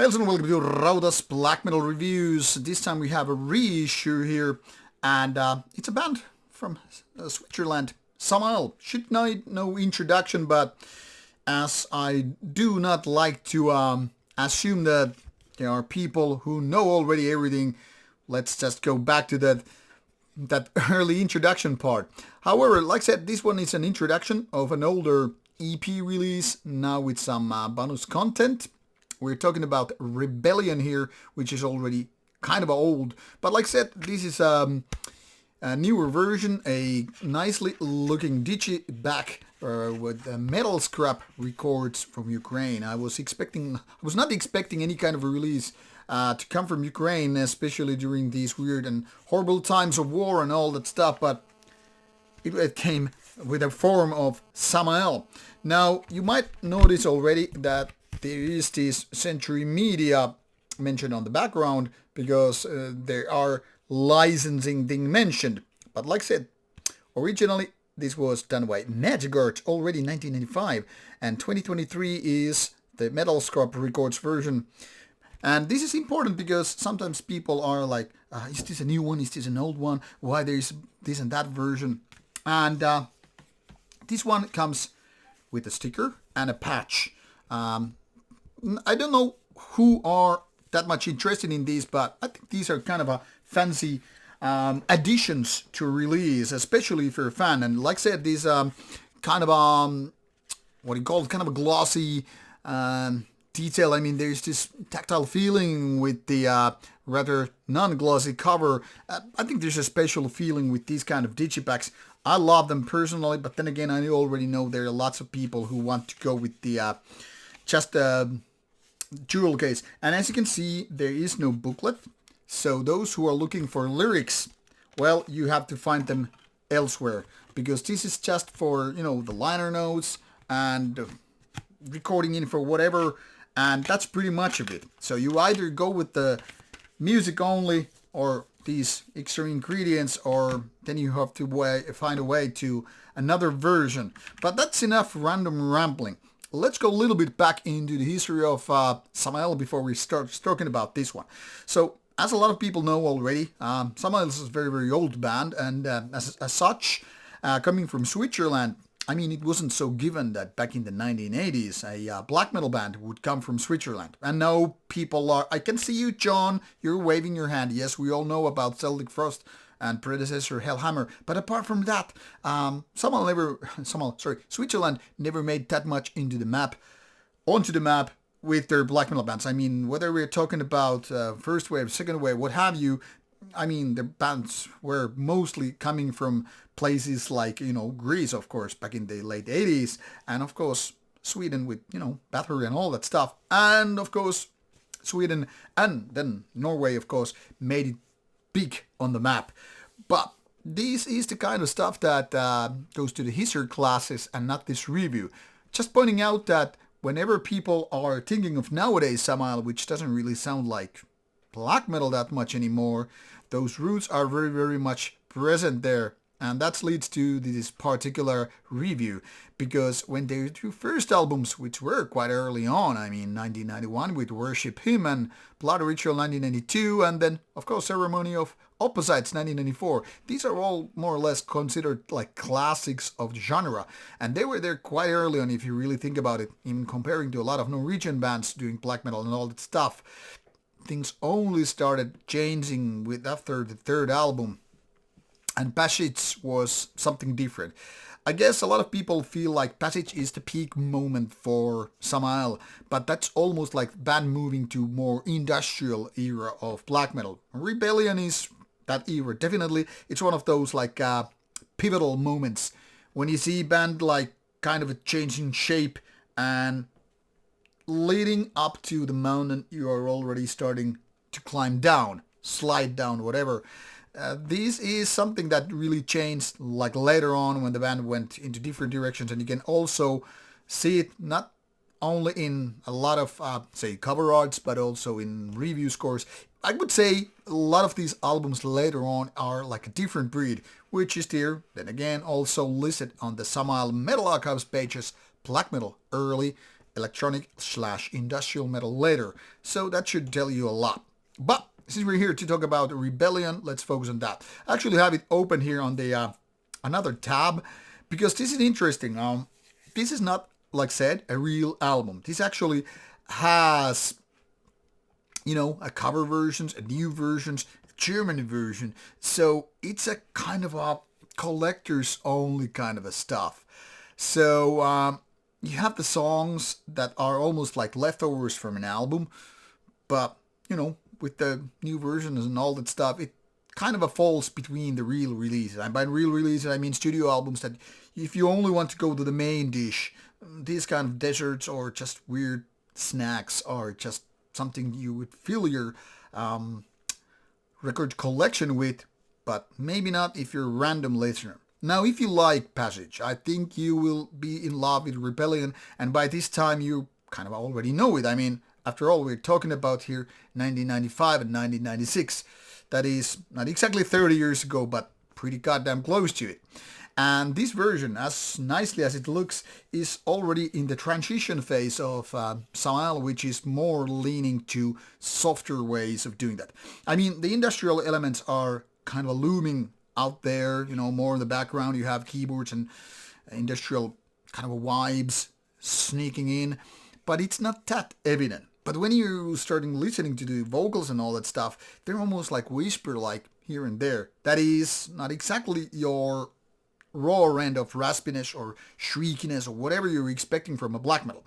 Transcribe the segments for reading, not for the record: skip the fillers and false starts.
Hello and welcome to Rauta's Black Metal Reviews. This time we have a reissue here, and it's a band from Switzerland. Samael. Should need no introduction, but as I do not like to assume that there are people who know already everything, let's just go back to that early introduction part. However, like I said, this one is an introduction of an older EP release, now with some bonus content. We're talking about Rebeliion here, which is already kind of old. But like I said, this is a newer version, a nicely looking digi back with metal scrap records from Ukraine. I was not expecting any kind of a release to come from Ukraine, especially during these weird and horrible times of war and all that stuff. But it came with a form of Samael. Now, you might notice already that there is this Century Media mentioned on the background because there are licensing thing mentioned. But like I said, originally this was done by Magic Arts already in 1995, and 2023 is the Metal Scrap Records version. And this is important because sometimes people are like, is this a new one? Is this an old one? Why there's this and that version? And this one comes with a sticker and a patch. I don't know who are that much interested in these, but I think these are kind of a fancy additions to a release, especially if you're a fan. And like I said, these kind of what do you call it? Kind of a glossy detail. I mean, there's this tactile feeling with the rather non-glossy cover. I think there's a special feeling with these kind of digipacks. I love them personally, but then again, I already know there are lots of people who want to go with the just jewel case. And as you can see, there is no booklet. So those who are looking for lyrics, well, you have to find them elsewhere, because this is just for, the liner notes and recording info, whatever. And that's pretty much of it. So you either go with the music only or these extra ingredients, or then you have to find a way to another version. But that's enough random rambling. Let's go a little bit back into the history of Samael before we start talking about this one. So, as a lot of people know already, Samael is a very, very old band, and as such, coming from Switzerland, I mean, it wasn't so given that back in the 1980s, a black metal band would come from Switzerland. And now people are, I can see you, John, you're waving your hand. Yes, we all know about Celtic Frost and predecessor Hellhammer. But apart from that, Switzerland never made that much onto the map with their black metal bands. I mean, whether we're talking about first wave, second wave, what have you, I mean, the bands were mostly coming from places like, Greece, of course, back in the late 80s, and of course, Sweden with, Bathory and all that stuff, and of course, Sweden and then Norway, of course, made it big on the map. But this is the kind of stuff that goes to the history classes and not this review. Just pointing out that whenever people are thinking of nowadays Samael, which doesn't really sound like black metal that much anymore, those roots are very, very much present there. And that leads to this particular review, because when their two first albums, which were quite early on, I mean 1991 with Worship Him and Blood Ritual 1992, and then of course Ceremony of Opposites 1994, these are all more or less considered like classics of the genre, and they were there quite early on if you really think about it, even comparing to a lot of Norwegian bands doing black metal and all that stuff. Things only started changing with after the third album. And Passage was something different. I guess a lot of people feel like Passage is the peak moment for Samael, but that's almost like band moving to more industrial era of black metal. Rebellion is that era, definitely. It's one of those like pivotal moments when you see band like kind of a changing shape, and leading up to the mountain you are already starting to climb down, slide down, whatever. This is something that really changed like later on when the band went into different directions, and you can also see it not only in a lot of say cover arts, but also in review scores. I would say a lot of these albums later on are like a different breed, which is there then again also listed on the Samael Metal Archives pages. Black metal early, electronic / industrial metal later. So that should tell you a lot. But since we're here to talk about Rebeliion, let's focus on that. I actually have it open here on the another tab because this is interesting. This is not, like I said, a real album. This actually has, a cover versions, a new versions, a German version. So it's a kind of a collector's only kind of a stuff. So you have the songs that are almost like leftovers from an album, but with the new versions and all that stuff, it kind of falls between the real releases. And by real releases, I mean studio albums that if you only want to go to the main dish, these kind of desserts or just weird snacks are just something you would fill your record collection with, but maybe not if you're a random listener. Now, if you like Passage, I think you will be in love with Rebeliion, and by this time you kind of already know it. I mean, after all, we're talking about here 1995 and 1996. That is not exactly 30 years ago, but pretty goddamn close to it. And this version, as nicely as it looks, is already in the transition phase of Samael, which is more leaning to softer ways of doing that. I mean, the industrial elements are kind of looming out there, more in the background. You have keyboards and industrial kind of vibes sneaking in, but it's not that evident. But when you're starting listening to the vocals and all that stuff, they're almost like whisper, like here and there. That is not exactly your raw end of raspiness or shriekiness or whatever you're expecting from a black metal.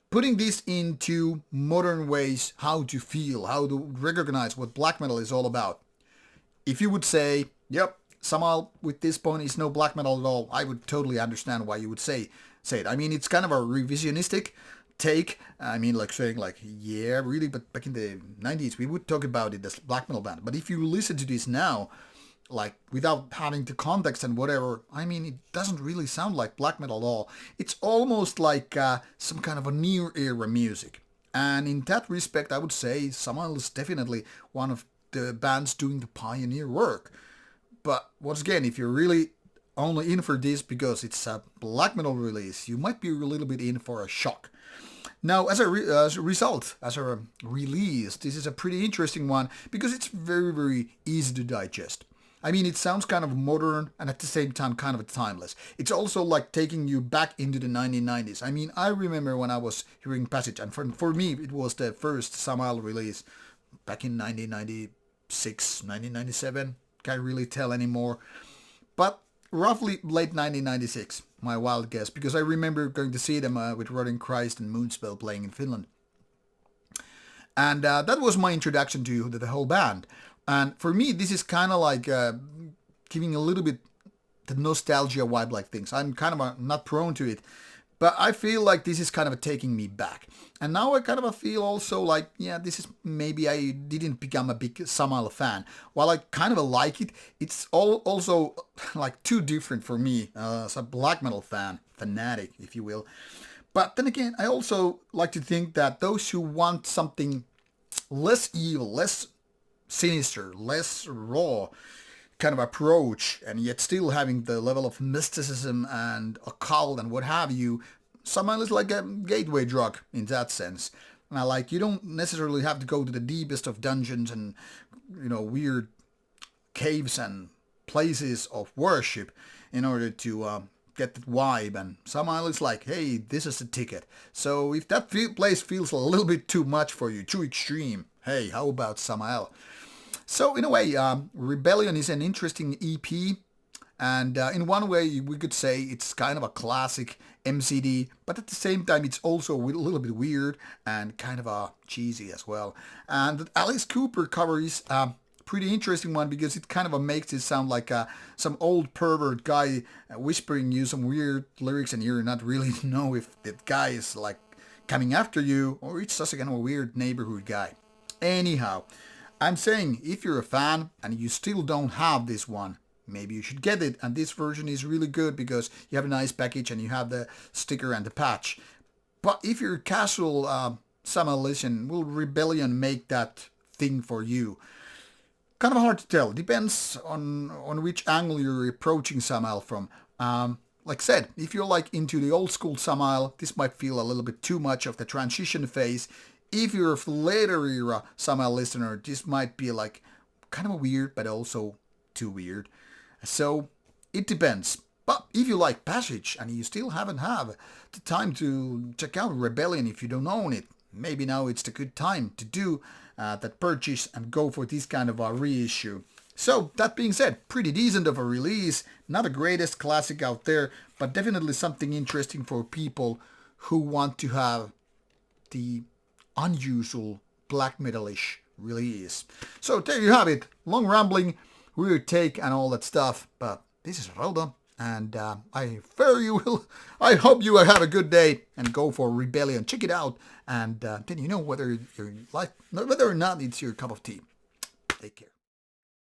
Putting this into modern ways, how to feel, how to recognize what black metal is all about. If you would say, yep, Samael with this point is no black metal at all, I would totally understand why you would say it. I mean, it's kind of a revisionistic take. I mean, like saying like, yeah, really, but back in the 90s, we would talk about it as black metal band. But if you listen to this now, like without having the context and whatever, I mean, it doesn't really sound like black metal at all. It's almost like some kind of a new era music. And in that respect, I would say Samael is definitely one of the bands doing the pioneer work. But once again, if you're really only in for this because it's a black metal release, you might be a little bit in for a shock. Now, as a result, as a release, this is a pretty interesting one because it's very, very easy to digest. I mean, it sounds kind of modern and at the same time kind of timeless. It's also like taking you back into the 1990s. I mean, I remember when I was hearing Passage, and for me, it was the first Samael release back in 1996, 1997. Can't really tell anymore. But roughly late 1996, my wild guess, because I remember going to see them with Rotting Christ and Moonspell playing in Finland. And that was my introduction to the whole band. And for me, this is kind of like giving a little bit the nostalgia vibe like things. I'm kind of not prone to it, but I feel like this is kind of taking me back. And now I kind of feel also like, yeah, this is maybe I didn't become a big Samael fan. While I kind of like it, it's also like too different for me as a black metal fanatic, if you will. But then again, I also like to think that those who want something less evil, less sinister, less raw kind of approach, and yet still having the level of mysticism and occult and what have you, Samael is like a gateway drug in that sense. Now, like, you don't necessarily have to go to the deepest of dungeons and, weird caves and places of worship in order to get that vibe. And Samael is like, hey, this is the ticket. So if that place feels a little bit too much for you, too extreme, hey, how about Samael? So in a way, Rebeliion is an interesting EP, and in one way we could say it's kind of a classic MCD, but at the same time it's also a little bit weird and kind of cheesy as well. And the Alice Cooper cover is a pretty interesting one because it kind of makes it sound like some old pervert guy whispering you some weird lyrics, and you're not really know if that guy is like coming after you or it's just a kind of a weird neighborhood guy. Anyhow, I'm saying if you're a fan and you still don't have this one, maybe you should get it. And this version is really good because you have a nice package and you have the sticker and the patch. But if you're a casual Samael listener, will Rebeliion make that thing for you? Kind of hard to tell. Depends on which angle you're approaching Samael from. like I said, if you're like into the old school Samael, this might feel a little bit too much of the transition phase. If you're a later era Samael listener, this might be like kind of weird, but also too weird. So it depends. But if you like Passage and you still haven't had the time to check out Rebellion if you don't own it, maybe now it's the good time to do that purchase and go for this kind of a reissue. So that being said, pretty decent of a release, not the greatest classic out there, but definitely something interesting for people who want to have the unusual black metalish release. So there you have it, long rambling, weird take and all that stuff, but this is Rauta, and I hope you have a good day and go for Rebellion. Check it out, and then you know whether or not it's your cup of tea. Take care.